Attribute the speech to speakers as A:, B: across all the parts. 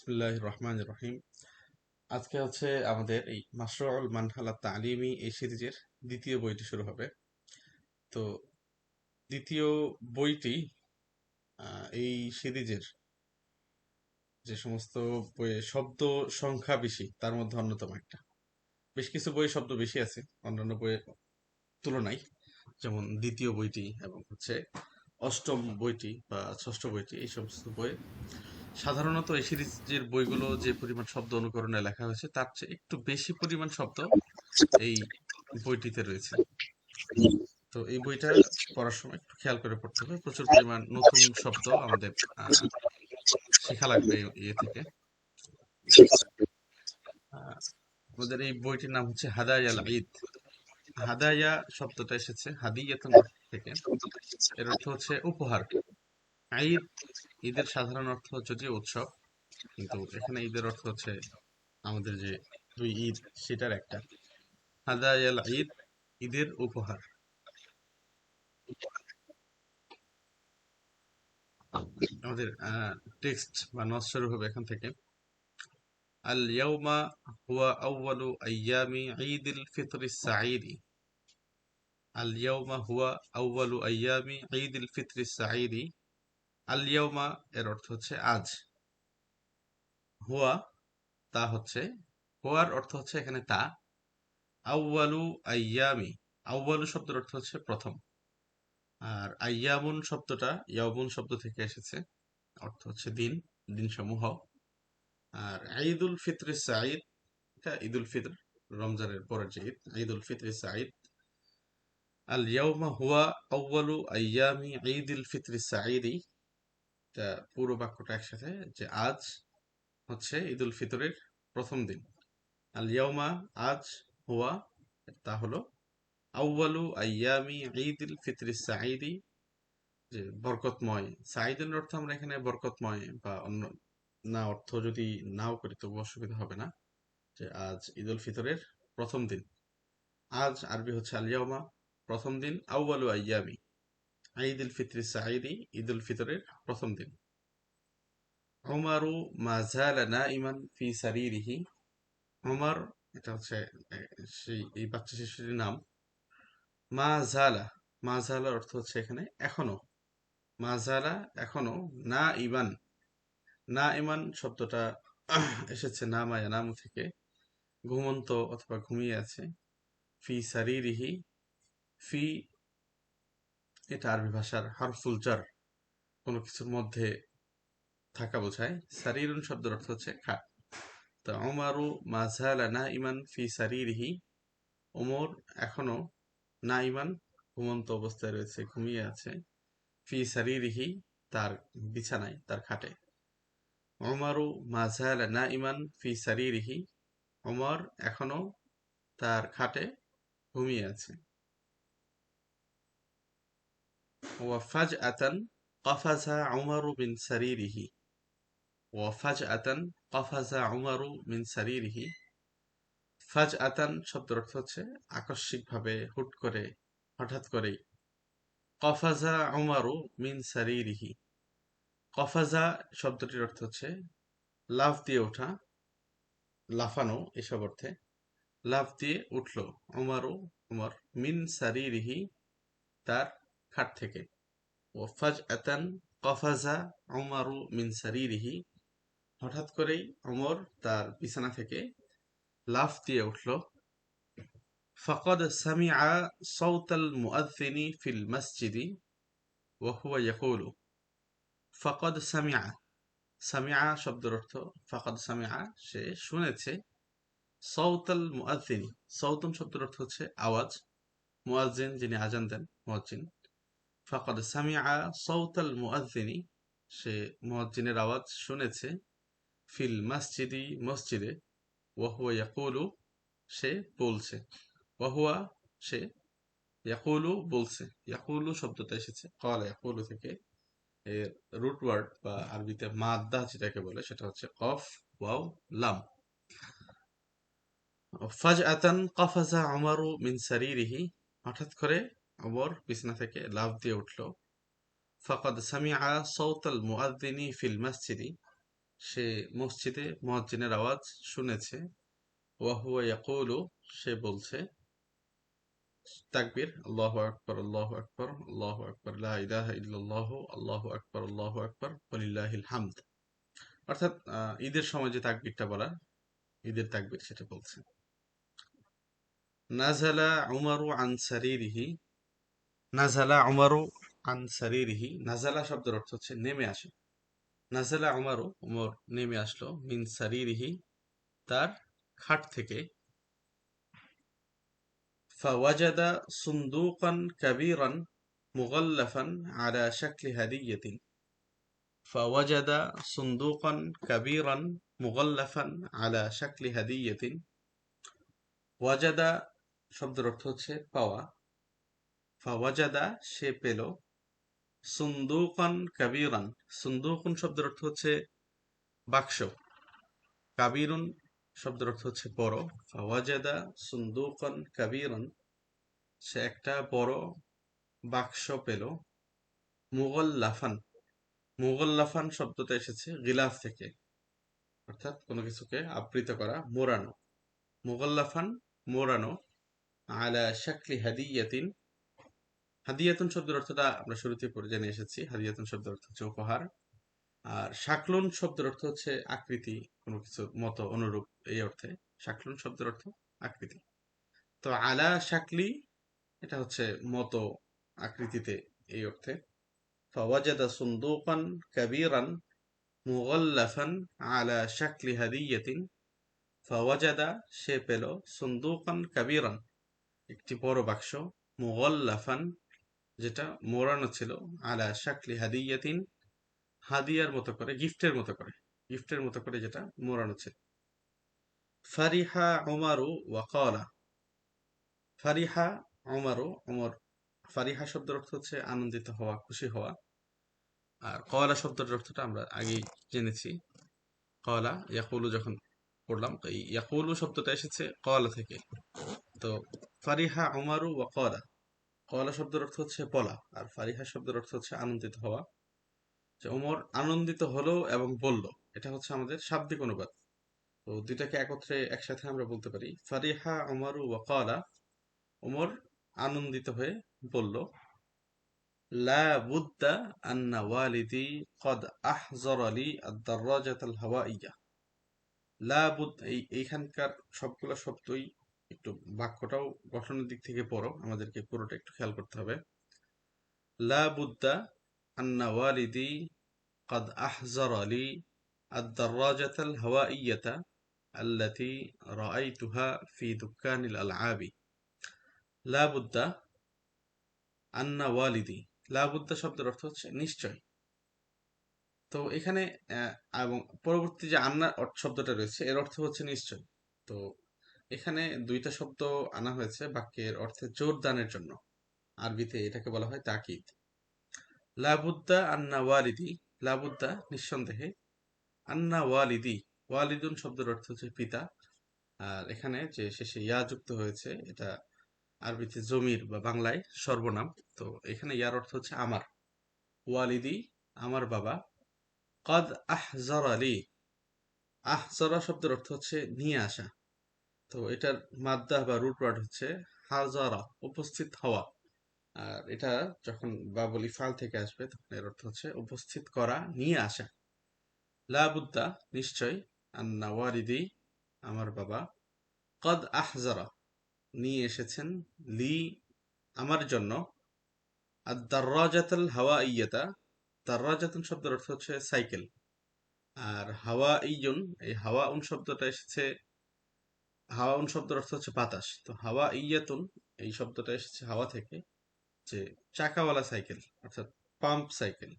A: বিসমিল্লাহির রহমানির রহিম। আজকে হচ্ছে আমাদের এই মাশরুউল মানহাল তালিমি এই সিরিজের দ্বিতীয় বইটি শুরু হবে। তো দ্বিতীয় বইটি এই সিরিজের যে সমস্ত বইয়ে শব্দ সংখ্যা বেশি তার মধ্যে অন্যতম একটা। বেশ কিছু বইয়ে শব্দ বেশি আছে অন্যান্য বইয়ের তুলনায়, যেমন দ্বিতীয় বইটি এবং হচ্ছে অষ্টম বইটি বা ষষ্ঠ বইটি। এই সমস্ত বইয়ে সাধারণত এই সিরিজের বইগুলো যে পরিমাণ শব্দ অনুকরণে লেখা হয়েছে তার চেয়ে একটু বেশি পরিমাণ শব্দ এই বইটিতে রয়েছে। তো এই বইটা পড়ার সময় একটু খেয়াল করে পড়তে হবে, প্রচুর পরিমাণ নতুন শব্দ আমাদের শেখা লাগবে ইয়ে থেকে। আহ, আমাদের এই বইটির নাম হচ্ছে হাদায়াল ঈদ। হাদায়া শব্দটা এসেছে হাদিয়াতুন অর্থ থেকে। এর অর্থ হচ্ছে উপহার। ঈদ, ঈদের সাধারণ অর্থ যদিও উৎসব, কিন্তু এখানে ঈদের অর্থ হচ্ছে আমাদের যে দুই ঈদ সেটার একটা। হাদায়াল ঈদ, ঈদের উপহার। আমাদের টেক্সট বা নস শুরু হবে এখান থেকে। আল ইয়াউমা হুয়া আউয়ালু আইয়ামি ঈদিল ফিতরিস সাঈদি। আল ইয়াউমা হুয়া আউয়ালু আইয়ামি ঈদিল ফিতরিস সাঈদি। আল ইয়াউমা এর অর্থ হচ্ছে আজ। হুয়া, তা হচ্ছে, হুয়ার অর্থ হচ্ছে এখানে তা। আউয়ালু আইয়ামি, আউয়ালু শব্দের অর্থ হচ্ছে প্রথম। আর আইয়ামুন শব্দটা ইয়াউমুন শব্দ থেকে এসেছে, অর্থ হচ্ছে দিন, দিনসমূহ। আর ঈদুল ফিতর সাঈদ, এটা ঈদুল ফিতর, রমজানের পরের যে ঈদ, ঈদুল ফিতর সাঈদ। আল ইয়াউমা হুয়া আউয়ালু আইয়ামি ঈদুল ফিতর সাঈদি, এটা পুরো বাক্যটা একসাথে, যে আজ হচ্ছে ঈদুল ফিতরের প্রথম দিন। আল ইয়াউমা আজ, হুয়া তা হলো, আউয়ালু আইয়ামি ঈদুল ফিতর সাঈদি, যে বরকতময়। সাঈদের অর্থ আমরা এখানে বরকতময় বা অন্য না অর্থ যদি নাও করি তবু অসুবিধা হবে না, যে আজ ঈদুল ফিতরের প্রথম দিন। আজ আরবি হচ্ছে আল ইয়াউমা, প্রথম দিন। আউয়ালু আইয়ামি ঈদুল ফিতর সাঈদি, ঈদুল ফিতরের প্রথম দিন। উমারু মা যালা নাইমান ফি সারিরিহি। উমার, এটা হচ্ছে সেই এই বাচ্চা শিশুটির নাম। মা জালা, মা জালার অর্থ হচ্ছে এখানে এখনো। মা জালা এখনো। না ইমান, না ইমান শব্দটা এসেছে নামা নাম থেকে, ঘুমন্ত অথবা ঘুমিয়ে আছে। ফি সারিরিহি, ফি এটা আরবি ভাষার হরফুল জার, কোনো কিছুর মধ্যে থাকা বোঝায়। সারিরুন শব্দের অর্থ হচ্ছে খাট। তো ওমারু মা যালা নাইমান ফি সারিরিহি, ওমর এখনো নাইমান ঘুমন্ত অবস্থায় রয়েছে, ঘুমিয়ে আছে। ফি সারিরিহি, তার বিছানায়, তার খাটে। ওমারু মা যালা নাইমান ফি সারিরিহি, ওমর এখনো তার খাটে ঘুমিয়ে আছে। ওয়া ফাজআতান কাফাজা উমারু মিন সারিরিহি। ওয়া ফাজআতান কাফাজা উমারু মিন সারিরিহি। ফাজআতান শব্দের অর্থ হচ্ছে আকস্মিকভাবে, হুট করে, হঠাৎ করেই। কফাজা উমারু মিন সারিরিহি, কফাজা শব্দটির অর্থ হচ্ছে লাফ দিয়ে ওঠা, লাফানো এসব অর্থে। লাফ দিয়ে উঠল উমারু, উমর, মিন সারিরিহি, তার খাট থেকে। ও ফাজআতান কফাজা উমারু মিন সারিরিহি, হঠাৎ করেই উমর তার বিছানা থেকে লাফ দিয়ে উঠল। ফাকাদ সামিআ সাওতাল মুআযযিনি ফিল মসজিদি ওয়া হুয়া ইয়াকুলু। ফাকাদ সামিআ, সামিআ শব্দের অর্থ, ফাকাদ সামিআ সে শুনেছে। সাওতাল মুআযযিনি, সাওতুন শব্দের অর্থ হচ্ছে আওয়াজ। মুয়াজ্জিন যিনি আজান দেন, মুয়াজ্জিন। ফাকাদ সামিআ সাওতাল মুআযযিনি, সে মুয়াজ্জিনের আওয়াজ শুনেছে। ফিল মসজিদি, মসজিদে। ওয়া হুয়া ইয়াকুলু, সে বলছে। ওয়া হুয়া সে, ইয়াকুলু বলছে। ইয়াকুলু শব্দটা এসেছে ক্বালা ইয়াকুলু থেকে। এর রুট ওয়ার্ড বা আরবিতে মাদ্দা যেটাকে বলে সেটা হচ্ছে কফ, ওয়াও, লাম। ফাজআতান কাফাজা উমারু মিন সারিরিহি, হঠাৎ করে ওমর বিছানা থেকে লাফ দিয়ে উঠল। ফাকাদ সামিআ সাওতাল মুআযযিনি ফিল মসজিদি, সে মসজিদে মুয়াজ্জিনের আওয়াজ শুনেছে। ওয়া হুয়া ইয়াকুলু, সে বলছে, তাকবীর, আল্লাহু আকবার, আল্লাহু আকবার, আল্লাহু আকবার, লা ইলাহা ইল্লাল্লাহ, আল্লাহু আকবার, আল্লাহু আকবার, ওয়ালিল্লাহিল হামদ। অর্থাৎ ঈদের সময় যে তাকবীরটা বলা, ঈদের তাকবীর সেটা বলছে। নাজালা উমারু আন সারিরিহি, নাজালা উমারু আন সারিরিহি, নাজালা শব্দের অর্থ হচ্ছে নেমে আসে। নাজালা উমারু, উমর নেমে আসলো, মিন সারিরিহি, তার খাট থেকে। ফাওয়াজাদা সুন্দুকান কাবীরান মুগাল্লাফান আলা শাকলি হাদিয়াতিন। ফাওয়াজাদা সুন্দুকান কাবীরান মুগাল্লাফান আলা শাকলি হাদিয়াতিন। ওয়াজাদা শব্দের অর্থ হচ্ছে পাওয়া। ফাওয়াজাদা সে পেল, সুন্দুকান কাবীরান, সুন্দুকুন শব্দের অর্থ হচ্ছে বাক্স, কাবীরুন শব্দের অর্থ হচ্ছে বড়। ফাওয়াজাদা সুন্দুকান কাবীরান, সে একটা বড় বাক্স পেল। মুগল্লাফান, মুগল্লাফান শব্দটা এসেছে গিলাফ থেকে, অর্থাৎ কোনো কিছুকে আবৃত করা, মোড়ানো। মুগল্লাফান, মোড়ানো। আলা শাকলি হাদিয়াতিন, হাদিয়াতুন শব্দের অর্থটা আমরা শুরুতে পড়ে জেনে এসেছি। হাদিয়াতুন শব্দের অর্থ হচ্ছে উপহার। আর শাকলুন শব্দের অর্থ হচ্ছে আকৃতি, কোনো কিছুর মতো, অনুরূপ, এই অর্থে শাকলুন শব্দের অর্থ আকৃতি। তো আলা শাকলি এটা হচ্ছে মতো, আকৃতিতে, এই অর্থে। ফাওয়াজাদা সুন্দুকান কাবীরান মুগাল্লাফান আলা শাকলি হাদিয়াতিন। ফাওয়াজাদা সে পেল, সুন্দুকান কাবীরান একটি বড় বাক্স, মুগাল্লাফান যেটা মোড়ানো ছিল, আলা শাকলি হাদিয়াতিন হাদিয়ার মতো করে, গিফটের মতো করে, গিফটের মতো করে যেটা মোড়ানো ছিল। ফারিহা উমারু ওয়া ক্বালা, ফারিহা উমারু, উমর, ফারিহা শব্দের অর্থ হচ্ছে আনন্দিত হওয়া, খুশি হওয়া। আর ক্বালা শব্দের অর্থটা আমরা আগেই জেনেছি। ক্বালা ইয়াকুলু যখন পড়লাম, তো এই ইয়াকুলু শব্দটা এসেছে ক্বালা থেকে। তো ফারিহা উমারু ওয়া ক্বালা, ক্বালা শব্দের অর্থ হচ্ছে বলা, আর ফারিহা শব্দের অর্থ হচ্ছে আনন্দিত হওয়া। যে ওমর আনন্দিত হলো এবং বলল, এটা হচ্ছে আমাদের শাব্দিক অনুবাদ। তো দুইটাকে একত্রে একসাথে আমরা বলতে পারি, ফারিহা উমারু ওয়া ক্বালা, ওমর আনন্দিত হয়ে বলল, লা বুদ্দা আন্না ওয়ালিদি কদ আহযরা লি আদ-দাররাজাতাল হাওয়াইয়া। লা বুদ, এইখানকার সবগুলো শব্দই একটু, বাক্যটাও গঠনের দিক থেকে পড়ো, আমাদেরকে পুরোটা একটু খেয়াল করতে হবে। লা বুদ্দা আন্না ওয়ালিদি قد أحضر لي الدراجة الهوائية التي رأيتها في دكان الألعاب. لا بد أن والدي, لا بد শব্দের অর্থ হচ্ছে নিশ্চয়। তো এখানে এবং পরবর্তী যে আন্না শব্দটা রয়েছে এর অর্থ হচ্ছে নিশ্চয়। তো এখানে দুইটা শব্দ আনা হয়েছে বাক্যের অর্থে জোরদানের জন্য। আরবিতে এটাকে বলা হয় তাকিদ। লাবুদ্দা আন্না ওয়ালিদি, লাবুদ্দা নিঃসন্দেহে, আন্না ওয়ালিদি, ওয়ালিদুন শব্দের অর্থ হচ্ছে পিতা। আর এখানে যে শেষে ইয়া যুক্ত হয়েছে, এটা আরবিতে জমির বা বাংলায় সর্বনাম। তো এখানে ইয়ার অর্থ হচ্ছে আমার, ওয়ালিদি আমার বাবা। কদ আহজারা লি, আহজারা শব্দের অর্থ হচ্ছে নিয়ে আসা। তো এটার মাদ্দা বা রুট ওয়ার্ড হচ্ছে হাজারা, উপস্থিত হওয়া। আর এটা যখন বাবুল ইফাল থেকে আসবে তখন এর অর্থ হচ্ছে উপস্থিত করা, নিয়ে আসা। লা বুদ্দা নিশ্চয়, আন্না ওয়ালিদি আমার বাবা, কদ আহজারা নিয়ে এসেছেন, লি আমার জন্য, আদ-দাররাজাতাল হাওয়াইয়াতা, দাররাজাতুন শব্দের অর্থ হচ্ছে সাইকেল। আর হাওয়াইয়ুন, এই হাওয়াউন শব্দটা এসেছে, হাওয়াউন শব্দের অর্থ হচ্ছে বাতাস। তো হাওয়াইয়াতুন এই শব্দটা এসেছে হাওয়া থেকে, যে চাকাওয়ালা সাইকেল, অর্থাৎ পাম্প সাইকেল,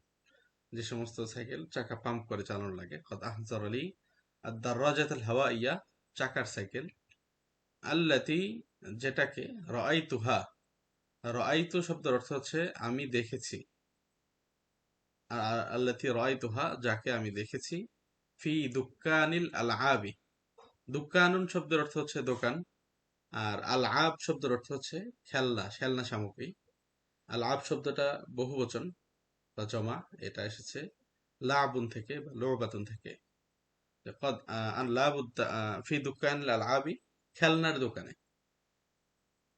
A: যে সমস্ত সাইকেল চাকা পাম্প করে চালানো লাগে। কদ আহজারা লি আদ-দাররাজাতাল হাওয়াইয়া, চাকার সাইকেল। আল্লাতি যেটাকে, রাআইতুহা, রাআইতু শব্দের অর্থ হচ্ছে আমি দেখেছি। আর আল্লাতি রাআইতুহা যাকে আমি দেখেছি, ফি দুক্কানিল আলআবি, দুক্কানুন শব্দের অর্থ হচ্ছে দোকান। আর আলআব শব্দের অর্থ হচ্ছে খেলনা, খেলনা সামগ্রী। আলআব শব্দটা বহুবচন বা জমা, এটা এসেছে লাবুন থেকে বা লুবাতুন থেকে। কদ আন লাবুদ্দা ফি দুকান আলআবি, খেলনার দোকানে।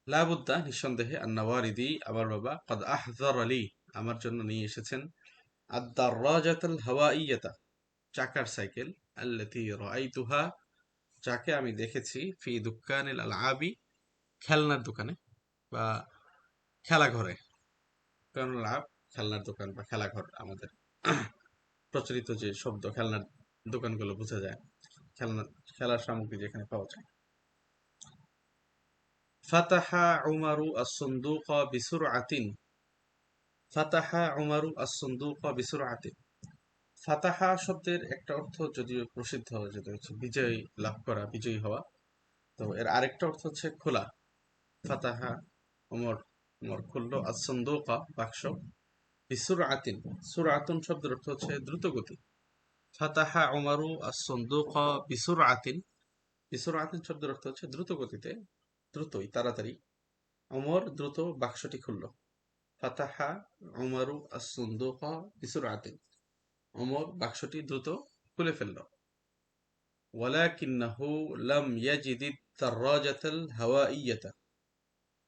A: লাবুদ্দা নিঃসন্দেহে, আন্না ওয়ালিদি আমার বাবা, কদ আহযার আলী আমার জন্য নিয়ে এসেছেন, আদ-দাররাজাতাল হাওয়াইয়াতা চাকার সাইকেল, আল্লাতী রাআইতুহা যাকে আমি দেখেছি, ফি দুকানিল আলআবি খেলনার দোকানে বা খেলাঘরে। কারণ লাভ খেলনার দোকান বা খেলাঘর আমাদের প্রচলিত যে শব্দ, খেলনার দোকানগুলো বোঝা যায়, খেলনা খেলার সামগ্রী যেখানে পাওয়া যায়। ফাতাহা উমারু আস-সুনদুকা বিসুরআতিন, ফাতাহা উমারু আস-সুনদুকা বিসুরআতিন। ফাতাহা শব্দের একটা অর্থ যদিও প্রসিদ্ধ, যেটা হচ্ছে বিজয় লাভ করা, বিজয়ী হওয়া। তো এর আরেকটা অর্থ হচ্ছে খোলা। ফাতাহা উমর, উমর খুললো, আস-সুনদুকা বাক্স, বিসুরআতিন, সুরআতুন শব্দের অর্থ হচ্ছে দ্রুত গতি। ফাতাহা উমারু আস-সুনদুকা বিসুরআতিন, বিসুরআতিন শব্দের অর্থ হচ্ছে দ্রুত গতিতে, দ্রুতই, তাড়াতাড়ি। ওমর দ্রুত বাক্সটি খুলল। ফাতাহা উমারু আস-সুনদুকা বিসুরআতিন, ওমর বাক্সটি দ্রুত খুলে ফেলল। ওয়ালাকিন্নাহু লাম ইয়াজিদিদ দাররাজাতাল হাওয়াইয়াতা,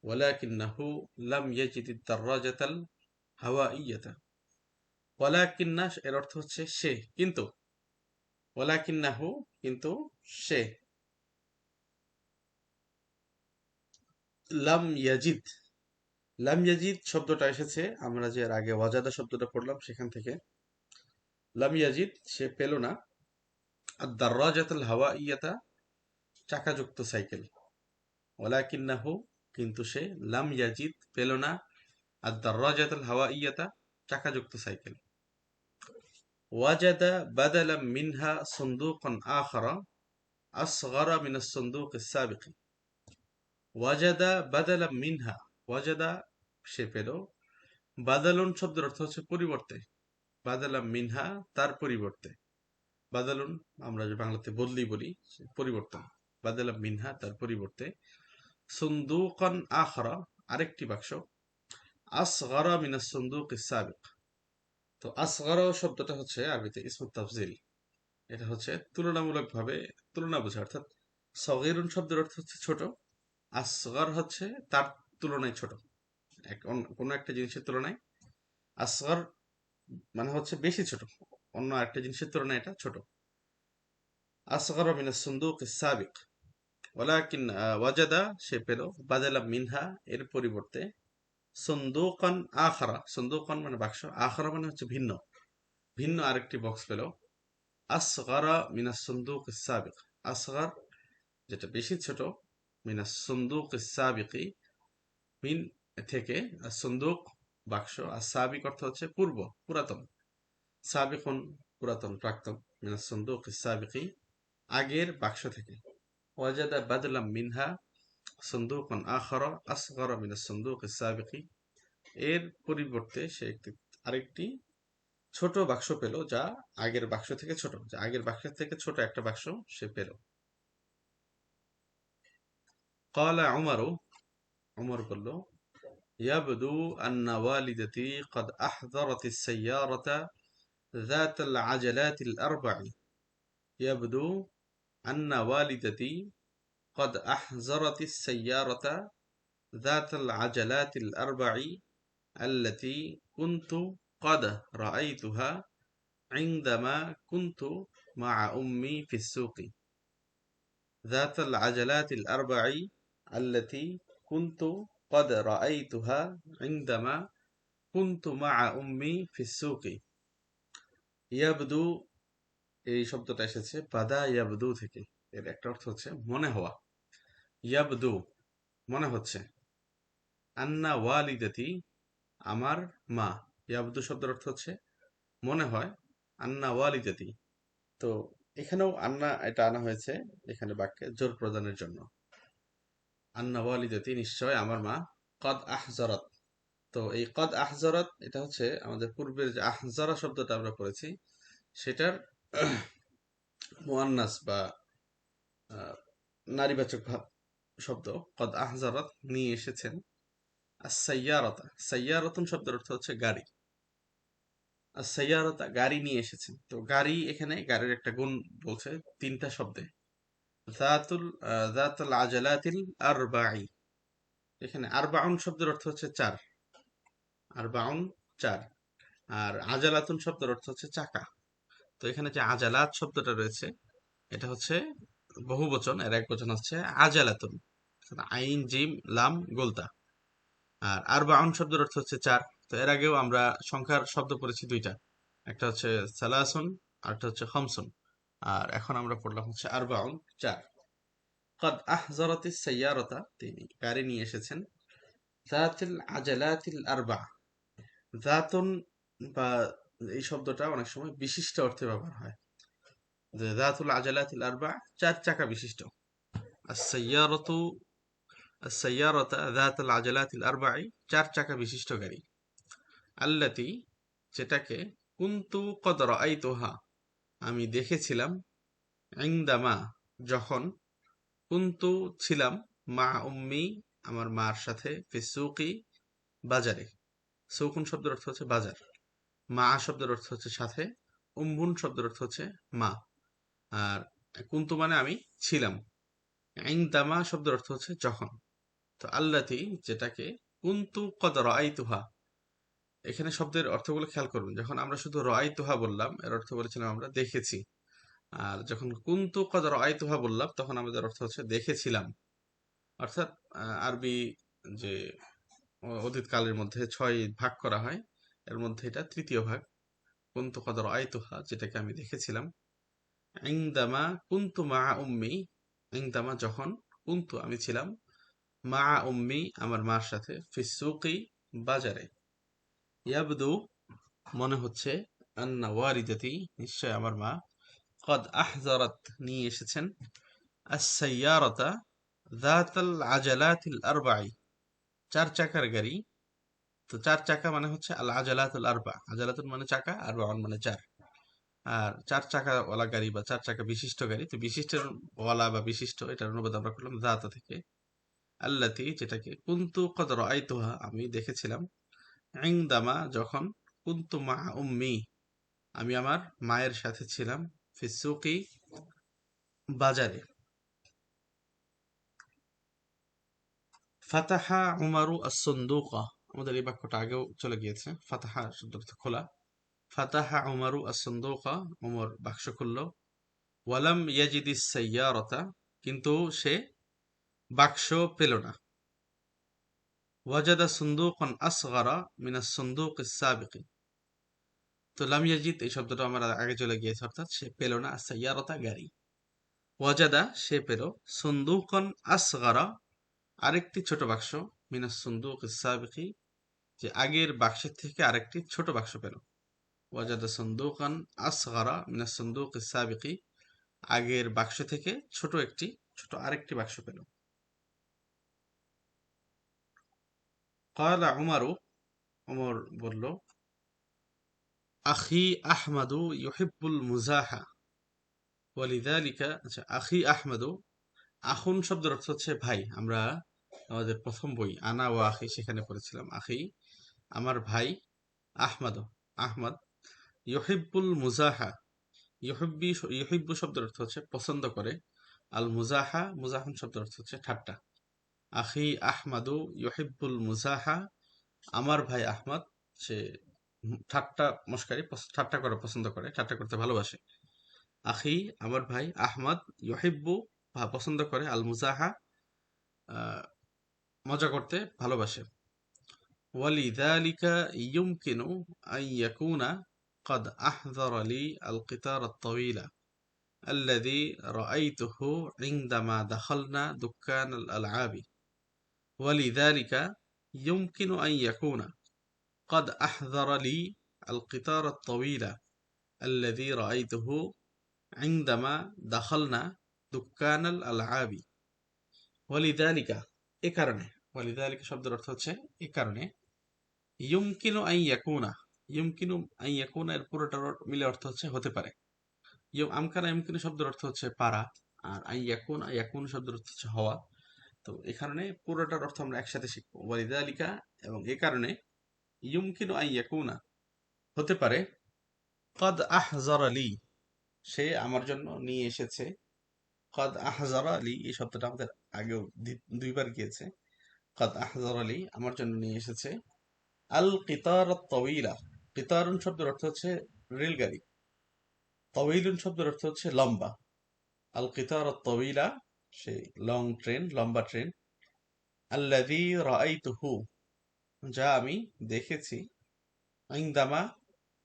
A: ওয়ালাকিন্নাহু লাম ইয়াজিদিদ দাররাজাতাল হাওয়াইয়াতা। ওয়ালাকিন্না এর অর্থ হচ্ছে সে, কিন্তু। ওয়ালাকিন্নাহু কিন্তু সে। লাম ইয়াজিদ, লাম ইয়াজিদ শব্দটা এসেছে আমরা যে এর আগে ওয়াজাদা শব্দটা পড়লাম সেখান থেকে। লাম ইয়াজিদ সে পেল না, আদ-দাররাজাতাল হাওয়াইয়াতা চাকাযুক্ত সাইকেল। ওয়ালাকিন্নাহু কিন্তু সে, লাম ইয়াজিদ পেল না, আদ-দাররাজাতাল হাওয়াইয়াতা চাকাযুক্ত সাইকেল। ওয়াজাদা বাদালাম মিনহা সুনদুকান আখারা আসগারা মিনাস সুনদুকিস সাবিকি। ওয়াজাদা বাদালাম মিনহা, ওয়াজাদা সে পেল, বাদালুন শব্দের অর্থ হচ্ছে পরিবর্তে, বাদালাম মিনহা তার পরিবর্তে। বাদালুন আমরা যে বাংলাতে বদলি বলি, পরিবর্তন। বাদালাম মিনহা তার পরিবর্তে, সুনদুকান আখরা আরেকটি বাক্স, আসগারা মিনাস সুনদুকিস সাবিক। তো আসগারা শব্দটা হচ্ছে আরবিতে ইসমুত তাফজিল, এটা হচ্ছে তুলনামূলকভাবে তুলনা বোঝা, অর্থাৎ সগীরুন শব্দের অর্থ হচ্ছে ছোট, আসগর হচ্ছে তার তুলনায় ছোট, কোনো একটা জিনিসের তুলনায়। আসগর মানে হচ্ছে বেশি ছোট, অন্য একটা জিনিসের তুলনায় এটা ছোট। আসগর মিনাস সুনদুকিস সাবিক। ওয়ালাকিন ওয়াজাদা সে পেল, বাদালা মিনহা এর পরিবর্তে, সুনদুকান আখরা, সুনদুকান মানে বাক্স, আখরা মানে হচ্ছে ভিন্ন, ভিন্ন আরেকটি বক্স পেল। আসগরা মিনাস সুনদুকিস সাবিক, আসগর যেটা বেশি ছোট, মিনাস সুনদুকিস সাবিকি মিন থেকে, আর সুন্দুক বাক্স, আর সাবিক অর্থ হচ্ছে পূর্ব, পুরাতন। সাবিকুন পুরাতন, প্রাক্তন, মিনাস সুনদুকিস সাবিকি আগের বাক্স থেকে। ওয়াজাদা বাদলাম মিনহা সুনদুকান আখারা আসগারা মিনাস সুনদুকিস সাবিকি এর পরিবর্তে সে আরেকটি ছোট বাক্স পেল, যা আগের বাক্স থেকে ছোট, যা আগের বাক্স থেকে ছোট একটা বাক্স সে পেল। ক্বালা উমারু, উমর বলল, يبدو أن والدتي قد أحضرت السيارة ذات العجلات الأربع. يبدو أن والدتي قد أحضرت السيارة ذات العجلات الأربع التي كنت قد رأيتها عندما كنت مع أمي في السوق. ذات العجلات الأربع التي كنت قد رأيتها عندما كنت مع أمي في السوق. ইয়াবদু এই শব্দটা এসেছে বাদা ইয়াবদু থেকে, এর একটা অর্থ হচ্ছে মনে হওয়া। ইয়াবদু মনে হচ্ছে, আন্না ওয়ালিদাতি আমার মা, ইয়াবদু শব্দের অর্থ হচ্ছে মনে হয়, আন্না ওয়ালিদাতি। তো এখানেও আন্না এটা আনা হয়েছে এখানে বাক্যে জোর প্রদানের জন্য। আন্না ওয়ালিদাতি নিশ্চয় আমার মা, কদ আহজারাত। তো এই কদ আহজারাত এটা হচ্ছে আমাদের পূর্বের যে আহজারা শব্দটা আমরা পড়েছি সেটার মুয়ান্নাস বা নারীবাচক ভাব শব্দ। কদ আহজারাত নিয়ে এসেছেন। আর সাইয়ারতা, সাইয়ারতুন শব্দের অর্থ হচ্ছে গাড়ি। সাইয়ারাতা গাড়ি নিয়ে এসেছেন। তো গাড়ি এখানে গাড়ির একটা গুণ বলছে তিনটা শব্দে। জাতুল আজালাতিল আরবাঈ। এখানে আরবাউন শব্দের অর্থ হচ্ছে চার। আরবাউন চার। আর আজালাতুন শব্দের অর্থ হচ্ছে চাকা। তো এখানে যে আজালাত শব্দটা রয়েছে এটা হচ্ছে বহুবচন, এর এক বচন হচ্ছে আজালাতুন। আইন জিম লাম গোলতা। আর আরবাউন শব্দের অর্থ হচ্ছে চার। তো এর আগেও আমরা সংখ্যার শব্দ পড়েছি দুইটা, একটা হচ্ছে সালাসুন আর একটা হচ্ছে খামসুন। আর এখন আমরা পড়লাম হচ্ছে আরবাউন চার। কদ আহজারাতিস সাইয়ারাতা তিনি গাড়ি নিয়ে এসেছেন। জাতিল আজালাতিল আরবা। জাতুন বা এই শব্দটা অনেক সময় বিশিষ্ট অর্থে ব্যবহার হয়, যে জাতুল আজালাতিল আরবা চার চাকা বিশিষ্ট। as-sayyaratu as-sayyarata জাতুল আজালাতিল আরবা'i চার চাকা বিশিষ্ট গাড়ি। আল্লাতি যেটাকে কুনতু কদ রাআইতুহা আমি দেখেছিলাম, ইনদামা যখন, কুনতু ছিলাম, মা উম্মি আমার মার সাথে, ফিসুকি বাজারে। সৌকুন শব্দের অর্থ হচ্ছে বাজার, মা শব্দের অর্থ হচ্ছে সাথে, উম্মুন শব্দের অর্থ হচ্ছে মা। আর কুনতু মানে আমি ছিলাম, ইনদামা শব্দের অর্থ হচ্ছে যখন। তো আল্লাতি যেটাকে কুনতু কদ রাআইতুহা, এখানে শব্দের অর্থগুলো খেয়াল করবেন। যখন আমরা শুধু রাআইতুহা বললাম এর অর্থ বলেছিলাম আমরা দেখেছি। আর যখন কুনতু কদ রাআইতুহা বললাম তখন আমাদের অর্থ হচ্ছে দেখেছিলাম। অর্থাৎ আরবি যে অতীত কালের মধ্যে ৬ ভাগ করা হয় এর মধ্যে এটা তৃতীয় ভাগ। কুনতু কদ রাআইতুহা যেটাকে আমি দেখেছিলাম। ইনদামা কুনতু মা উম্মি, ইনদামা যখন, কুনতু আমি ছিলাম, মা উম্মি আমার মার সাথে, ফিসুকি বাজারে। ইয়াবদু মনে হচ্ছে, আন্না ওয়ারিদাতি নিশ্চয় আমার মা, কদ আহজারাত নিয়ে এসেছেন, আস-সাইয়ারাতা যাতাল আজালাতিল আরবা'i চার চাকার গাড়ি। তো চার চাকা মানে হচ্ছে আল আজালাতুল আরবা, আজালাতুল মানে চাকা, আরবাউন মানে চার। আর চার চাকা ওয়ালা গাড়ি বা চার চাকা বিশিষ্ট গাড়ি, তো বিশিষ্টের ওয়ালা বা বিশিষ্ট এটার অনুবাদ আমরা করলাম যাতা থেকে। আল্লাতি যেটাকে কুনতু কদ রাআইতুহা আমি দেখেছিলাম, ইনদামা যখন, কুনতু মা উম্মি আমি আমার মায়ের সাথে ছিলাম, ফিসুকি বাজারে। ফাতাহা উমারু as-সুন্দুকা, আমাদের এই বাক্যটা আগেও চলে গিয়েছে। ফাতাহা শব্দ অর্থ খোলা। ফাতাহা উমারু as-সুন্দুকা উমর বাক্স খুলল। ওয়ালাম ইয়াজিদিস সাইয়ারাতা কিন্তু সে বাক্স পেল না। ওয়াজাদা সুন্দুকান আসগারা মিনাস সুন্দুকিস সাবিকি। তো লাম ইয়াজিদ এই শব্দটা আমার আগে চলে গিয়েছে, অর্থাৎ সে পেল না সাইয়ারাতা গাড়ি। ওয়াজাদা সে পেল, সুন্দুকান আসগারা আরেকটি ছোট বাক্স, মিনাস সুন্দুকিস সাবিকি যে আগের বাক্সের থেকে আরেকটি ছোট বাক্স পেল। ওয়াজাদা সুন্দুকান আসগারা মিনাস সুন্দুকিস সাবিকি আগের বাক্স থেকে ছোট আরেকটি বাক্স পেল। ক্বালা উমারু উমর বলল, আখি আহমাদু ইউহিব্বুল মুজাহা ওয়ালিযালিকা। আচ্ছা, আখি আহমাদু, আখুন শব্দের অর্থ হচ্ছে ভাই। আমরা আমাদের প্রথম বই আনা ওয়া আখি সেখানে পড়েছিলাম আখি আমার ভাই, আহমাদু আহমদ, ইউহিব্বুল মুজাহা ইউহিব্বু শব্দের অর্থ হচ্ছে পছন্দ করে, আল মুজাহা মুজাহান শব্দের অর্থ হচ্ছে ঠাট্টা। আখি আহমাদু ইউহিব্বুল মুজাহা আমার ভাই আহমদ সে ঠাট্টা মশকারি ঠাট্টা করা পছন্দ করে, ঠাট্টা করতে ভালোবাসে। আখি আমার ভাই, আহমদ ইউহিব্বু পছন্দ করে, আল মুজাহা মজা করতে ভালোবাসে। ওয়ালিযালিকা ইয়ুমকিনু আন ইয়াকুনা قد أحضر لي القطار الطويل الذي رأيته عندما دخلنا دكان الألعاب ولذلك يمكن أن يكون قد أحضر لي القطار الطويل الذي رأيته عندما دخلنا دكان الألعاب ولذلك এ কারণে, ওয়ালিযালিকা শব্দের অর্থ হচ্ছে এ কারণে, ইয়ুমকিনু আন ইয়াকুনা, ইয়ুমকিনু আন ইয়াকুনা এর পুরোটা মিলে অর্থ হচ্ছে হতে পারে। আমকানা ইয়ুমকিনু শব্দের অর্থ হচ্ছে পারা, আর আন ইয়াকুন শব্দের অর্থ হচ্ছে হওয়া। তো এই কারণে পুরোটার অর্থ আমরা একসাথে শিখবো, ওয়ালিযালিকা এবং এ কারণে, ইয়ুমকিনু আন ইয়াকুনা হতে পারে, কদ আহজার আলী, সে আমার জন্য নিয়ে এসেছে। কদ আহজার আলী এই শব্দটা আমাদের আগেও দুইবার গিয়েছে। কদ আহজার আলী আমার জন্য নিয়ে এসেছে আল কিতার তবিলা। কিতারুন শব্দের অর্থ হচ্ছে রেলগাড়ি, তবিলুন শব্দের অর্থ হচ্ছে লম্বা। আল কিতার তবিলা সেই লং ট্রেন, লম্বা ট্রেন। আল্লাযী রাআইতুহু, যা আমি দেখেছি। ইনদামা,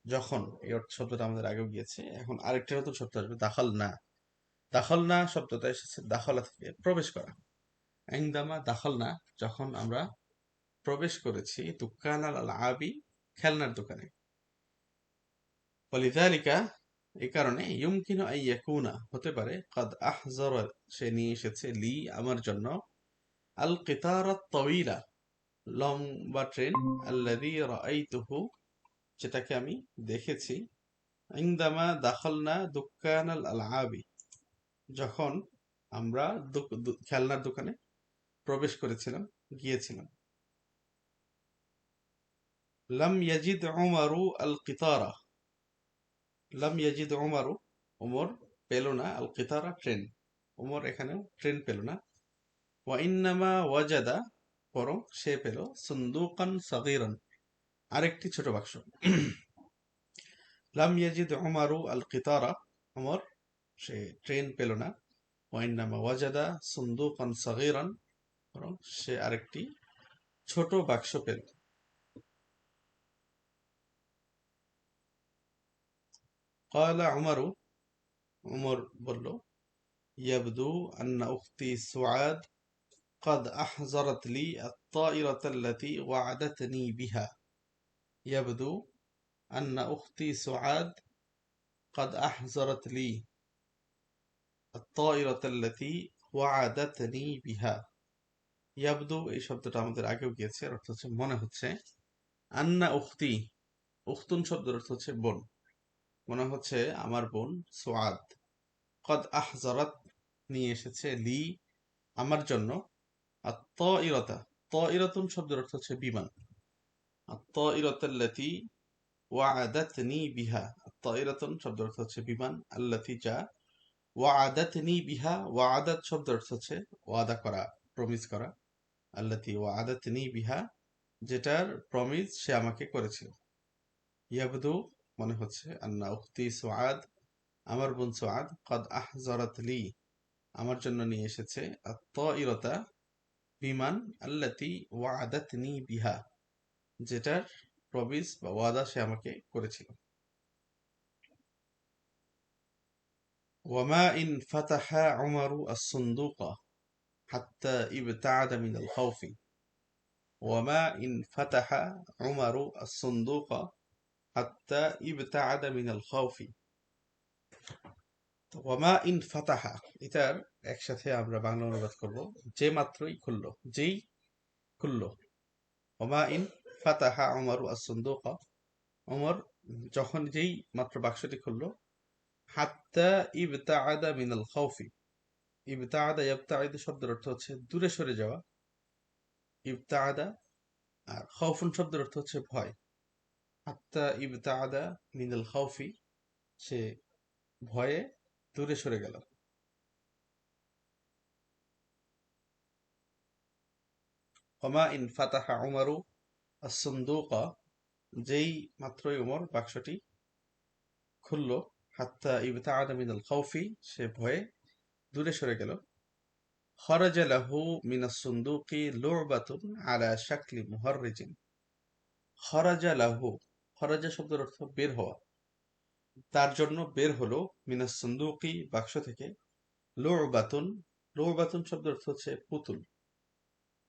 A: যখন, এই অর্থ শব্দটা আমাদের আগেও গিয়েছে। এখন আরেকটা নতুন শব্দ আসবে, দাখাল না। দাখাল না শব্দটা এসেছে দাখলা থেকে, প্রবেশ করা। ইনদামা দাখাল না, যখন আমরা প্রবেশ করেছি। দুকান আল আবি, খেলনার দোকানে। ওয়ালিযালিকা, এই কারণে, ইউমকিনু আন ইয়াকুনা, হতে পারে, কদ আহজারা, সে নিয়ে এসেছে, লি, আমার জন্য, আল কিতার তাওয়িলা, লম্বা ট্রেন, আল্লাযী রাআইতুহু, যেটাকে আমি দেখেছি। ইনদামা দাখালনা দুকান আল আলাবি, যখন আমরা খেলনার দোকানে প্রবেশ করেছিলাম, গিয়েছিলাম। লাম ইয়াজিদ উমারু আল কিতারা, লাম ইয়াজিদ উমারু, উমর পেল না, আল কিতারা ট্রেন, উমর এখানেও ট্রেন পেল না। ওয়া ইন্নামা ওয়াজাদা, বরং সে পেল, সুন্দুকান সাগীরান, আরেকটি ছোট বাক্স। লাম ইয়াজিদ উমারু আল কিতারা, উমর সে ট্রেন পেল না। ওয়া ইন্নামা ওয়াজাদা সুন্দুকান সাগীরান, বরং সে আরেকটি ছোট বাক্স পেল। ক্বালা উমারু, উমর বলল, ইয়াবদু আন্না উখতি সুআদ قد أحضرت لي الطائرة التي وعدتني بها. يبدو أن أختي سعاد قد أحضرت لي الطائرة التي وعدتني بها. ইয়াবদু এই শব্দটা আমাদের আগেও গিয়েছে, অর্থ হচ্ছে মনে হচ্ছে। আন্না উখতি, উখতুন শব্দের অর্থ হচ্ছে বোন, মনে হচ্ছে আমার বোন সুআদ। কদ আহজারাত, নিয়ে এসেছে, লি, আমার জন্য, আত-তাইরাতা, তাইরাতুন শব্দের অর্থ হচ্ছে বিমান। আত-তাইরাতাল্লাতী ওয়া'আদাতনি বিহা, আত-তাইরাতুন শব্দের অর্থ হচ্ছে বিমান, আল্লাতী যা, ওয়া'আদাতনি বিহা, ওয়া'আদাত শব্দের অর্থ হচ্ছে ওয়াদা করা, প্রমিস করা। আল্লাতী ওয়া'আদাতনি বিহা, যেটার প্রমিস সে আমাকে করেছিল। ইয়াবদু, মনে হচ্ছে, আন্না উখতি সুআদ, আমার বোন সুআদ, কদ আহজারাত লি, আমার জন্য নিয়ে এসেছে, আত-তাইরাতা, বিমান, আল্লাতী ওয়া'আদাতনি বিহা, যেটার প্রমিস বা ওয়াদা সে আমাকে করেছিল। ওয়ামা ইন ফাতাহা উমারু আস-সুন্দুকা হাত্তা ইবতাআদা মিনাল খাউফি। ওয়ামা ইন ফাতাহা উমারু আস-সুন্দুকা হাত্তা ইবতাআদা মিনাল খাউফি। ওয়ামা ইন ফাতাহা, এটার একসাথে আমরা বাংলা অনুবাদ করব, যে মাত্রই খুললো, যেই খুললো। ওয়ামা ইন ফাতাহা উমারু আস-সুন্দুকা, উমর যখন, যেই মাত্র বাক্সটি খুললো। হাত্তা ইবতাআদা মিনাল খাউফি, ইবতাআদা ইয়াবতাঈদু শব্দের অর্থ হচ্ছে দূরে সরে যাওয়া, ইবতাআদা। আর খাউফুন শব্দের অর্থ হচ্ছে ভয়। হাত্তা ইবতাআদা মিনাল খাউফি, সে ভয়ে দূরে সরে গেল। ওমা ইন ফাতাহা উমারু আস-সুন্দুকা, যেই মাত্রই উমর বাক্সটি খুলল। হাত্তা ইবতাআদা মিনাল খাউফি, সে ভয়ে দূরে সরে গেল। খরাজা লাহু মিনাস সুন্দুকি লু'বাতুন আলা শাকলি মুহাররিজিন। খরাজা লাহু, খরাজা শব্দের অর্থ বের হওয়া, তার জন্য বের হলো, মিনাস সুন্দুকি বাক্স থেকে, লু'বাতুন, লু'বাতুন শব্দের অর্থ হচ্ছে পুতুল,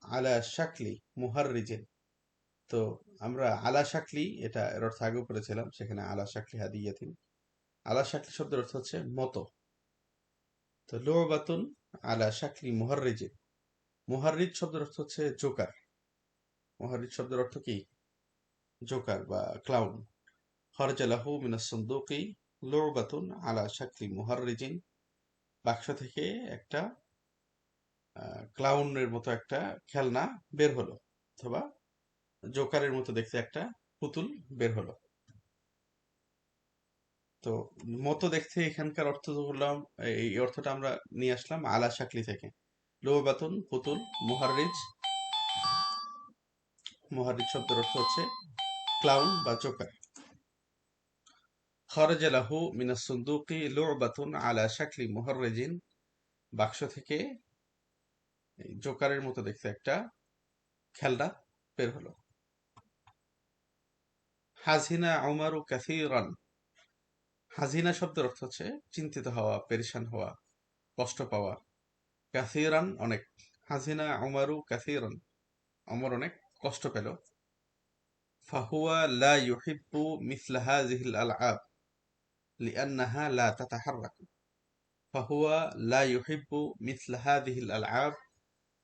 A: আলা শাকলি মুহাররিজিন। তো আমরা আলা শাকলি, এটা এর অর্থ আগে পড়েছিলাম, সেখানে আলা শাকলি হাদিয়াতিন। আলা শাকলি শব্দের অর্থ হচ্ছে মতো। তো লু'বাতুন আলা শাকলি মুহাররিজিন, মুহাররিজ শব্দের অর্থ হচ্ছে জোকার। মুহাররিজ শব্দের অর্থ কি? জোকার বা ক্লাউন। খরজা লাহু মিনাস সুন্দুকি লু'বাতুন আলা শাকলি মুহাররিজিন, বাক্স থেকে একটা ক্লাউনের মতো একটা খেলনা বের হলো, অথবা জোকারের মতো দেখতে একটা পুতুল বের হলো। তো মতো দেখতে এখানকার অর্থ করলাম, এই অর্থটা আমরা নিয়ে আসলাম আলা শাকলি থেকে। লৌবাতুন পুতুল, মুহাররিজ, মুহাররিজ শব্দের অর্থ হচ্ছে ক্লাউন বা জোকার। খরাজা লাহু মিনাস সুন্দুকি লু'বাতুন আলা শাকলি মুহাররিজিন, বাক্স থেকে জোকারের মতো দেখতে একটা খেলনা বের হলো। হাজিনা উমারু কাসীরান, হাজিনা শব্দের অর্থ হচ্ছে চিন্তিত হওয়া, পেরেশান হওয়া, কষ্ট পাওয়া। কাসীরান অনেক, হাজিনা উমারু কাসীরান, অমর অনেক কষ্ট পেল। ফাহুয়া লা ইউহিব্বু মিসলা হাযিহিল আলআব লিআন্নাহা লা তাতাহাররাকু, ফাহুয়া লা ইউহিব্বু মিসলা হাযিহিল আলআব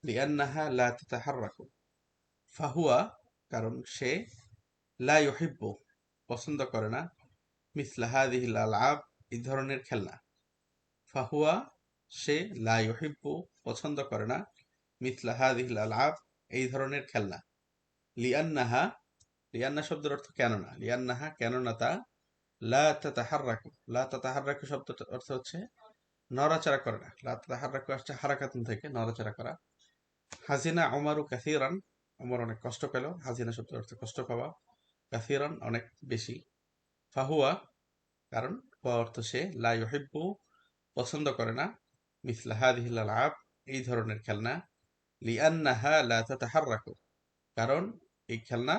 A: লিআন্নাহা লা তাতাহাররাকু। ফাহুয়া কারণ সে, লা ইউহিব্বু পছন্দ করে না, মিসলা হাযিহিল আলআব এই ধরনের খেলনা। ফাহুয়া সে, লা ইউহিব্বু পছন্দ করে না, মিসলা হাযিহিল আলআব এই ধরনের খেলনা। লিআন্নাহা, লিআন্না শব্দের অর্থ কেননা, লিআন্নাহা কেননা তা, লা তাতাহাররাকু, লা তাতাহাররাকু শব্দটার অর্থ হচ্ছে নড়াচড়া করে না। লা তাতাহাররাকু আসছে হারাকাতুন থেকে, নড়াচড়া করা। হাজিনা উমারু কাসীরান, উমর অনেক কষ্ট পেল। হাজিনা শব্দের অর্থ কষ্ট পাওয়া, কাসীরান অনেক বেশি। ফাহুয়া কারণ, হুয়া অর্থ সে, লা ইউহিব্বু পছন্দ করে না, মিসলা হাযিহিল আলআব এই ধরনের খেলনা, লিআন্নাহা লা তাতাহাররাকু কারণ এই খেলনা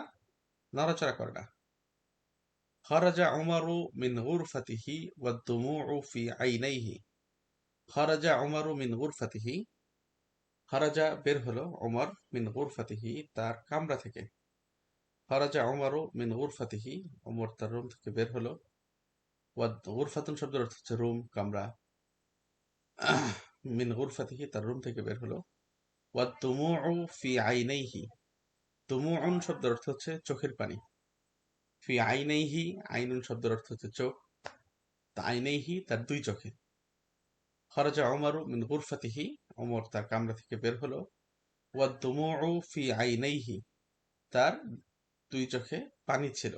A: নড়াচড়া করে না। খরাজা উমারু মিন গুরফাতিহি ওয়াদ-দুমুউ ফি আইনাইহি, খরাজা উমারু মিন গুরফাতিহি, খরাজা বের হলো, উমর মিন গুরফাতিহি তার কামরা থেকে। খরাজা উমারু মিন গুরফাতিহি, উমর তার রুম থেকে বের হলো। ওয়াদ গুরফাতুন শব্দের অর্থ হচ্ছে রুম, কামরা। মিন গুরফাতিহি তার রুম থেকে বের হলো। ওয়াদ-দুমুউ ফি আইনাইহি, দুমুউন শব্দের অর্থ হচ্ছে চোখের পানি। ফি আইনাইহি, আইনুন শব্দের অর্থ হচ্ছে চোখ, তা আইনাইহি তার দুই চোখে। খরাজা উমারু মিন গুরফাতিহি, ওমর তার কামরা থেকে বের হলো। ওয়াদ-দুমুউ ফি আইনাইহি তার দুই চোখে পানি ছিল,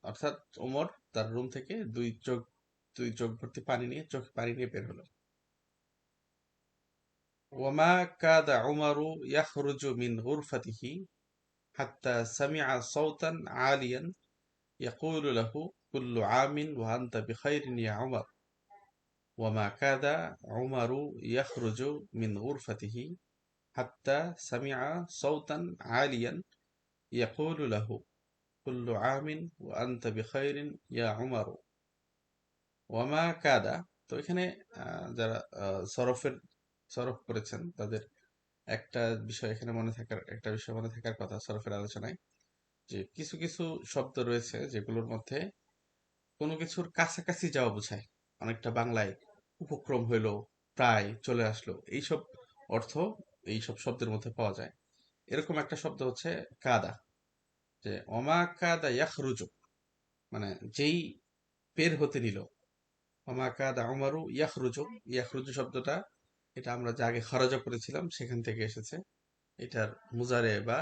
A: অর্থাৎ ওমর তার রুম থেকে দুই চোখ ভর্তি পানি নিয়ে, চোখে পানি নিয়ে বের হলো। ওয়ামা কাদা উমারু ইয়াখরুজু মিন গুরফাতিহি হাত্তা সামিআ সাওতান আলিয়ান ইয়াকুলু লাহু কুল্লু আমিন ওয়া আনতা বিখাইরিন ইয়া উমর। ওয়ামা কাদা উমারু ইয়াখরুজু মিন গুরফাতিহি হাত্তা সামিআ সাওতান আলিয়ান ইয়াকুলু লাহু কুল্লু আমিন ওয়া আনতা বিখাইরিন ইয়া উমর। ওয়ামা কাদা, তো এখানে যারা সরফ করেছেন তাদের একটা বিষয় এখানে একটা বিষয় মনে থাকার কথা সরফের আলোচনায়, যে কিছু কিছু শব্দ রয়েছে যেগুলোর মধ্যে কোনো কিছুর কাছাকাছি যাওয়া বোঝায়। অনেকটা বাংলায় উপক্রম হইলো, প্রায় চলে আসলো, এইসব অর্থ এইসব শব্দের মধ্যে পাওয়া যায়। এরকম একটা শব্দ হচ্ছে কাদা, যে অমা কাদা ইয়াখরুজু, মানে যেই বের হতে নিল। অমা কাদা উমারু ইয়াখরুজু, ইয়াখরুজু শব্দটা এটা আমরা যে আগে খরাজা করেছিলাম সেখান থেকে এসেছে। এটার মুজারে বা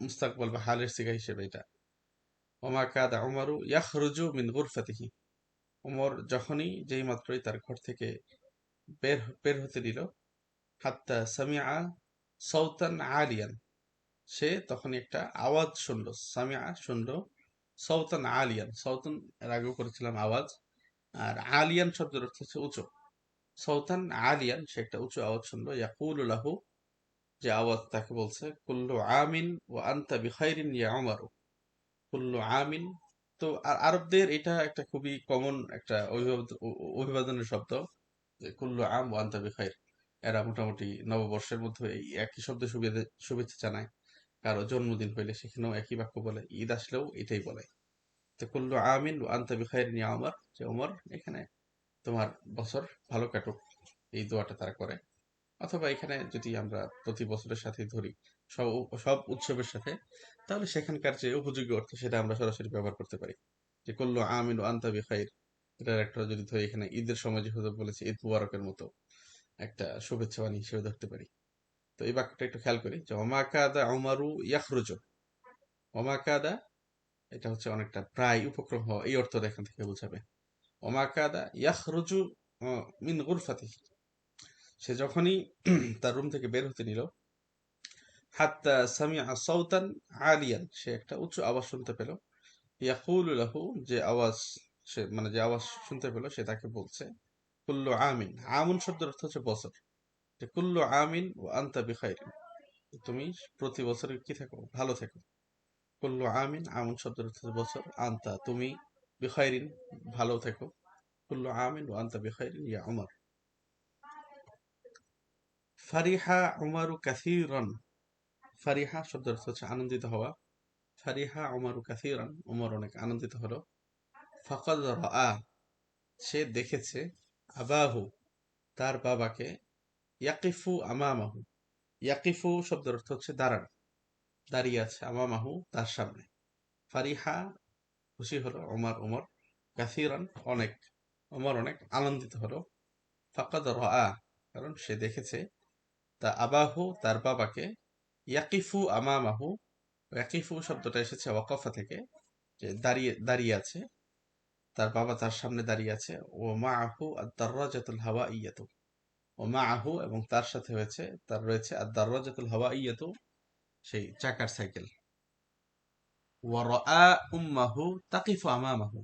A: মুস্তাকবল বা হালের সিগা হিসেবে এটা। ওমা কাদা উমারু ইয়াখরুজু মিন গুরফাতিহি, উমর যখনই যেই মাত্রই তার ঘর থেকে বের হতে নিল। হাত্তা সামিআ সাওতান আলিয়ান, সে তখনই একটা আওয়াজ শুনলো। সামিআ শুনলো, সাওতান আলিয়ান, সাওতান এর আগেও করেছিলাম আওয়াজ, আর আলিয়ান শব্দের অর্থ হচ্ছে উঁচু। সাওতান আলিয়ান সে একটা উঁচু আওয়াজ শুনলো। ইয়াকুলু লাহু, যে আওয়াজ তাকে বলছে, কুল্লু আমিন ওয়া আনতা বিখাইরিন ইয়া উমর। কুল্লু আমিন, তো আরবদের এটা একটা খুবই কমন একটা অভিবাদনের শব্দ, যে কুল্লু আম ওয়া আনতা বিখাইর। এরা মোটামুটি নববর্ষের মধ্যে এই একই শব্দ শুভেচ্ছা জানায়। কারো জন্মদিন হইলে সেখানেও একই বাক্য বলে, ঈদ আসলেও এটাই বলে। তো কুল্লু আমিন ওয়া আনতা বিখাইরিন ইয়া উমর, যে উমর এখানে তোমার বছর ভালো কাটুক, এই দোয়াটা তারা করে। অথবা এখানে যদি আমরা প্রতি বছরের সাথে ধরি, সব সব উৎসবের সাথে, তাহলে সেখানকার যে উপযোগী অর্থ সেটা আমরা সরাসরি ব্যবহার করতে পারি, যে কুল্লু আমিন ওয়া আনতা বিখাইর। এটার একটা যদি ধরি, এখানে ঈদের সময় যেহেতু বলেছি, ঈদ মুবারকের মতো একটা শুভেচ্ছা বাণী হিসেবে ধরতে পারি। তো এই বাক্যটা একটু খেয়াল করি, যে ওমা কাদা উমারু ইয়াখরুজু, ওমা কাদা এটা হচ্ছে অনেকটা প্রায় উপক্রম হওয়া, এই অর্থটা এখান থেকে বোঝাবে। ওমা কাদা ইয়াখরুজু মিন গুরফাতিহি, সে যখনই তার রুম থেকে বের হতে নিল, হাত্তা সামিআ সাওতান আলিয়ান, সে একটা উচ্চ আওয়াজ শুনতে পেল, ইয়াকুলু লাহু, যে আওয়াজ, সে মানে যে আওয়াজ শুনতে পেল সে তাকে বলছে, কুল্লু আমিন, আমুন শব্দের অর্থ হচ্ছে বছর, যে কুল্লু আমিন ওয়া আনতা বিখাইরিন, তুমি প্রতি বছরে কি থাকো, ভালো থাকো। কুল্লু আমিন, আমুন শব্দের অর্থ হচ্ছে বছর, আনতা তুমি, বিখাইরিন ভালো থাকো, কুল্লু আমিন ওয়া আনতা বিখাইরিন ইয়া উমর। ফারিহা উমারু কাসীরান, ফারিহা শব্দের অর্থ হচ্ছে আনন্দিত হওয়া, ফারিহা উমারু কাসীরান, উমর অনেক আনন্দিত হলো। ফাকাদ রাআ, সে দেখেছে, আবাহু তার বাবাকে, ইয়াকিফু আমামাহু, ইয়াকিফু শব্দের অর্থ হচ্ছে দাঁড়ানো, দাঁড়িয়ে আছে, আমামাহু তার সামনে। ফারিহা খুশি হলো, ওমর কাসীরান অনেক, ওমর অনেক আনন্দিত হলো। ফাকাদ রাআ, কারণ সে দেখেছে, তা আবাহু তার বাবাকে, ইয়াকিফু আমামাহু, ইয়াকিফু শব্দটা এসেছে ওয়াকাফা থেকে, যে দাঁড়িয়ে দাঁড়িয়ে আছে, তার বাবা তার সামনে দাঁড়িয়ে আছে। ও মাআহু আদ-দাররাজাতুল হাওয়াইয়াতু, ও মাআহু এবং তার সাথে হয়েছে, তার রয়েছে আদ-দাররাজাতুল হাওয়াইয়াতু, সেই চাকার সাইকেল। ওয়া রাআ উম্মাহু তাকিফু আমামাহু,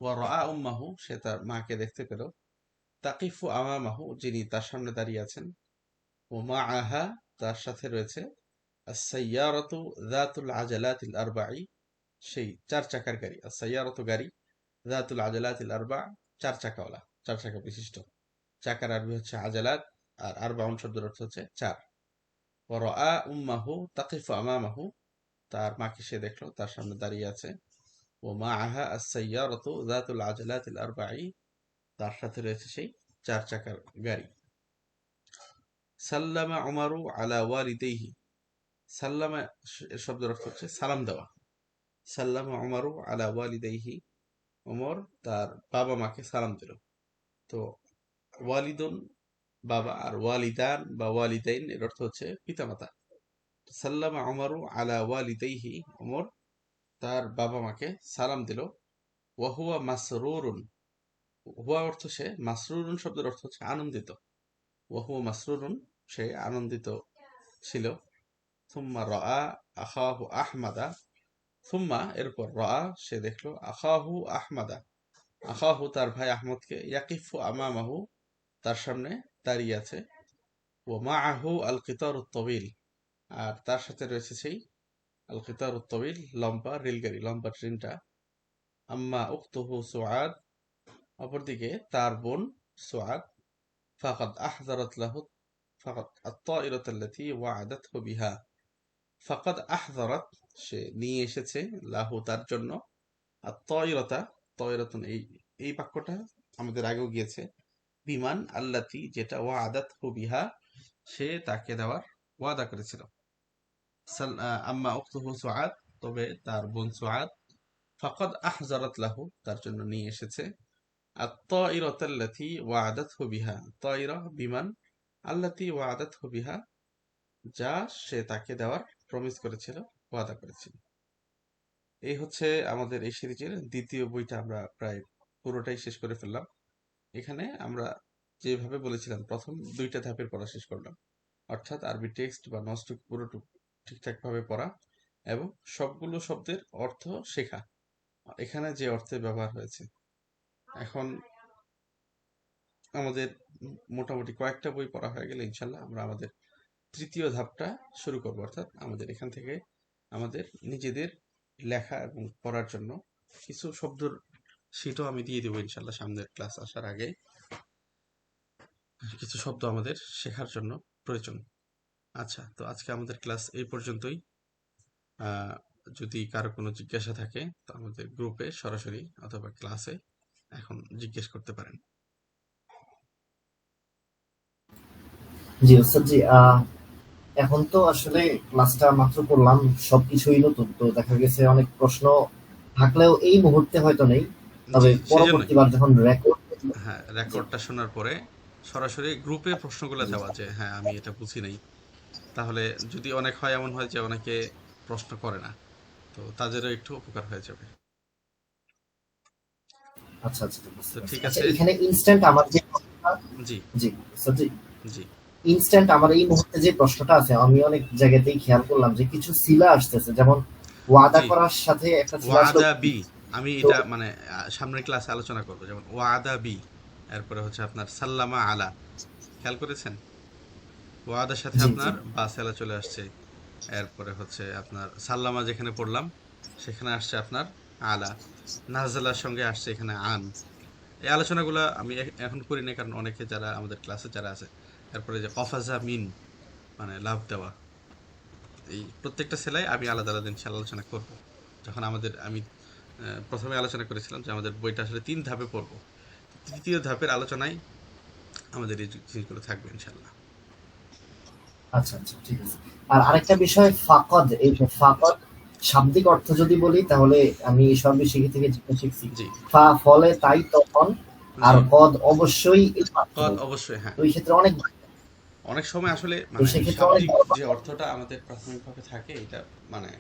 A: ওয়া রাআ উম্মাহু, সে তার মাকে দেখতে পেল, তাকিফু আমামাহু, যিনি তার সামনে দাঁড়িয়ে আছেন। ও মাআহা, তার সাথে রয়েছে, আস-সাইয়ারাতু যাতুল আজালাতিল আরবাঈ, সেই চার চাকার গাড়ি, আস-সাইয়ারাতু গাড়ি, যাতুল আজালাতিল আরবা, চার চাকাওয়ালা, চার চাকা বিশিষ্ট। চাকার আরবি হচ্ছে আজালাত, আর আরবাউন শব্দের অর্থ হচ্ছে চার। ওয়া রাআ উম্মাহু তাকিফু আমামাহু, তার মাকে সে দেখলো, তার সামনে দাঁড়িয়ে আছে। ও মাআহা আস-সাইয়ারাতু যাতুল আজালাতিল আরবাঈ, তার সাথে রয়েছে সেই চার চাকার গাড়ি। সাল্লামা উমারু আলা ওয়ালিদাইহি, সাল্লামা এর শব্দের অর্থ হচ্ছে সালাম দেওয়া। সাল্লামা উমারু আলা ওয়ালিদাইহি, ওমর তার বাবা মাকে সালাম দিল। তো ওয়ালিদুন বাবা, আর ওয়ালিদান বা ওয়ালিদাইন এর অর্থ হচ্ছে পিতামাতা। সাল্লামা উমারু আলা ওয়ালিদাইহি, ওমর তার বাবা মাকে সালাম দিল। ওয়াহুয়া মাসরুরুন, হুয়া অর্থ সে, মাসরুরুন শব্দের অর্থ হচ্ছে আনন্দিত। ওয়াহুয়া মাসরুরুন, সে আনন্দিত ছিল। থুম্মা রাআ আখাহু আহমাদা, থুম্মা এরপর রাআ সে দেখলো, আখাহু আহমাদা, আখাহু তার ভাই আহমদকে, ইয়াকিফু আমামাহু তার সামনে দাঁড়িয়ে আছে। ও মাআহু আল কিতারুত তাবিল, আর তার সাথে রয়েছে সেই আল কিতারুত তাবিল, লম্বা রেলগাড়ি, লম্বা ট্রেনটা। আম্মা উখতুহু সুআদ, অপরদিকে তার বোন সুআদ, ফাকাদ আহযারাত লাহু, ফাকাদ আত-তায়রাত আল্লাতী ওয়া'আদাতহু বিহা, ফাকাদ আহযারাত সে নিয়ে এসেছে, লাহু তার জন্য, আত-তায়রাতা, তায়রাতুন এই এই বাক্যটা আমাদের আগেও গিয়েছে, বিমান আল্লাতী যেটা, ওয়া'আদাতহু বিহা সে তাকে দেওয়ার ওয়াদা করেছিল। আম্মা উখতুহু সুআদ, তবে তার বোন সুআদ, ফাকাদ আহযারাত লাহু তার জন্য নিয়ে এসেছে, আত-তায়রাত আল্লাতী ওয়া'আদাতহু বিহা, তায়রা বিমান, আল্লাতী ওয়া'আদাতহু বিহা যা সে তাকে দেওয়ার প্রমিস করেছিল, ওয়াদা করেছিল। এই হচ্ছে আমাদের এই সিরিজের দ্বিতীয় বইটা, আমরা প্রায় পুরোটাই শেষ করে ফেললাম। এখানে আমরা যেভাবে বলেছিলাম প্রথম দুইটা ধাপের পড়া শেষ করলাম, অর্থাৎ আরবি টেক্সট বা নস্টক পুরোটুকু ঠিকঠাক ভাবে পড়া এবং সবগুলো শব্দের অর্থ শেখা, এখানে যে অর্থে ব্যবহার হয়েছে। এখন আমাদের মোটামুটি কয়েকটা বই পড়া হয়ে গেলে ইনশাল্লাহ আমরা আমাদের তৃতীয় ধাপটা শুরু করবো, অর্থাৎ আমাদের এখান থেকে আমাদের নিজেদের লেখা এবং পড়ার জন্য কিছু শব্দের সেটাও আমি দিয়ে দেবো ইনশাল্লাহ সামনের ক্লাস আসার আগে। কিছু শব্দ আমাদের শেখার জন্য প্রয়োজন। আচ্ছা, তো আজকে আমাদের ক্লাস এই পর্যন্তই। যদি কারো কোনো জিজ্ঞাসা থাকে তো আমাদের গ্রুপে সরাসরি অথবা ক্লাসে এখন জিজ্ঞেস করতে পারেন।
B: জি ওস্তাদ জি, এখন তো আসলে ক্লাসটা মাত্র করলাম, সবকিছুই নতুন, তো দেখা গেছে অনেক প্রশ্ন থাকলেও এই মুহূর্তে হয়তো নেই, তবে
A: জি, সেজন্যই।
B: পরবর্তীবার যখন রেকর্ড।
A: হ্যাঁ,
B: জি
A: রেকর্ডটা শোনার পরে সরাসরি গ্রুপে প্রশ্নগুলো
B: জি
A: দেওয়া, যে হ্যাঁ আমি এটা বুঝি নাই। তাহলে যদি অনেক হয়, এমন হয় যে অনেকে প্রশ্ন করে না, তো তাদেরও একটু উপকার হয়ে যাবে।
B: আচ্ছা আচ্ছা, বুঝতে
A: তো
B: পারছি।
A: ঠিক
B: আচ্ছা,
A: আছে।
B: এখানে ইনস্ট্যান্ট আমার যে প্রশ্নটা,
A: জি
B: জি স্যার, জি
A: জি
B: ইনস্ট্যান্ট আমার এই মুহূর্তে যে প্রশ্নটা আছে, আমি অনেক জায়গাতেই খেয়াল করলাম যে কিছু সিলা আসতেছে, যেমন ওয়াদা
A: জি
B: করার সাথে একটা সিলা আসলো।
A: ওয়াদা বি, আমি
B: তো
A: এটা মানে সামনের ক্লাসে আলোচনা করবো, যেমন ওয়াদা বি, এরপরে হচ্ছে আপনার সাল্লামা আলা, খেয়াল করেছেন? ওয়াদার সাথে
B: জি জি
A: আপনার বা সেলা চলে আসছে, এরপরে হচ্ছে আপনার সাল্লামা যেখানে পড়লাম সেখানে আসছে আপনার আলা, নাজলার সঙ্গে আসছে এখানে আন। এই আলোচনাগুলো আমি এখন করি না, কারণ অনেকে যারা আমাদের ক্লাসে যারা আছে, তারপরে যে কফাজা মিন মানে লাভ দেওয়া, এই প্রত্যেকটা সেলাই আমি আলাদা আলাদা ইনশাল্লাহ আলোচনা করব। যখন আমাদের আমি প্রথমে আলোচনা করেছিলাম যে আমাদের বইটা আসলে 3 ধাপে পড়বো, তৃতীয় ধাপের আলোচনায় আমাদের এই জিনিসগুলো থাকবে ইনশাল্লাহ।
B: আচ্ছা আচ্ছা, ঠিক আছে। আর আরেকটা বিষয়, ফাকদ, এই যে ফাকদ শাব্দিক অর্থ যদি বলি, তাহলে আমি সর্বে শিখে থেকে যেটা শিখছি,
A: জি
B: ফলে তাই তখন, আর
A: জি
B: কদ অবশ্যই এই
A: কদ
B: মাধ্যমে।
A: অবশ্যই, হ্যাঁ।
B: তো এই ক্ষেত্রে অনেক,
A: অনেক সময় আসলে
B: তো
A: মানে
B: সেক্ষেত্রে অনেক
A: শাব্দিক
B: বড়
A: যে অর্থটা আমাদের প্রাথমিকভাবে থাকে, এটা মানে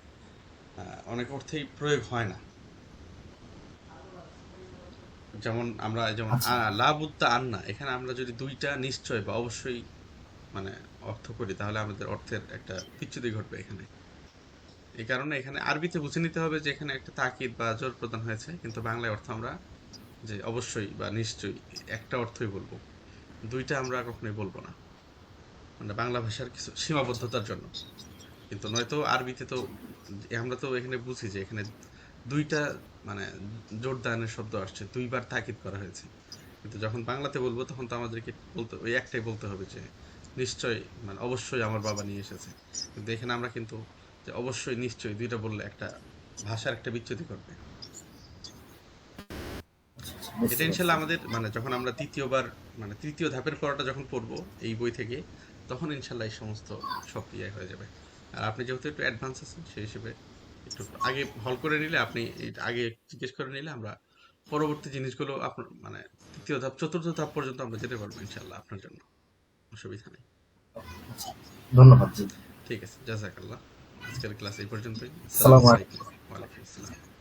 A: অনেক অর্থেই প্রয়োগ হয় না। যেমন আমরা যেমন
B: আচ্ছা
A: লাবুত্তা আন্না, এখানে আমরা যদি দুইটা নিশ্চয় বা অবশ্যই মানে অর্থ করি, তাহলে আমাদের অর্থের একটা বিচ্যুতি ঘটবে এখানে। এই কারণে এখানে আরবিতে বুঝে নিতে হবে যে এখানে একটা তাকিদ বা জোর প্রদান হয়েছে, কিন্তু বাংলায় অর্থ আমরা যে অবশ্যই বা নিশ্চয়ই একটা অর্থই বলবো, দুইটা আমরা কখনোই বলবো না, মানে বাংলা ভাষার কিছু
B: আচ্ছা
A: সীমাবদ্ধতার জন্য। কিন্তু নয়তো আরবিতে তো আমরা তো এখানে বুঝি যে এখানে দুইটা মানে জোরদানের শব্দ আসছে, দুইবার তাকিদ করা হয়েছে। কিন্তু যখন বাংলাতে বলবো তখন তো আমাদেরকে বলতে ওই একটাই বলতে হবে যে নিশ্চয় মানে অবশ্যই আমার বাবা নিয়ে এসেছে। কিন্তু এখানে আমরা কিন্তু যে অবশ্যই নিশ্চয়ই দুইটা বললে একটা ভাষার একটা বিচ্যুতি করবে।
B: আচ্ছা,
A: এটা
B: বুঝতে পারছি।
A: ইনশাল্লাহ আমাদের মানে যখন আমরা তৃতীয়বার মানে তৃতীয় ধাপের পড়াটা যখন পড়বো এই বই থেকে, তখন ইনশাল্লাহ এই সমস্ত সব ইয়ে হয়ে যাবে। আর আপনি যেহেতু একটু অ্যাডভান্স আছেন, সেই হিসেবে একটু আগে হল করে নিলে, আপনি আগে জিজ্ঞেস করে নিলে আমরা পরবর্তী জিনিসগুলো আপনার মানে তৃতীয় ধাপ চতুর্থ ধাপ পর্যন্ত আমরা যেতে পারবো ইনশাল্লাহ, আপনার জন্য অসুবিধা নেই।
B: আচ্ছা, ধন্যবাদ জি।
A: ঠিক আছে, জাজাকাল্লাহ। আজকের ক্লাস এই পর্যন্তই। আসসালামু
B: আসসালামু আলাইকুম।
A: আলাইকুম। ওয়ালাইকুম আসসালাম।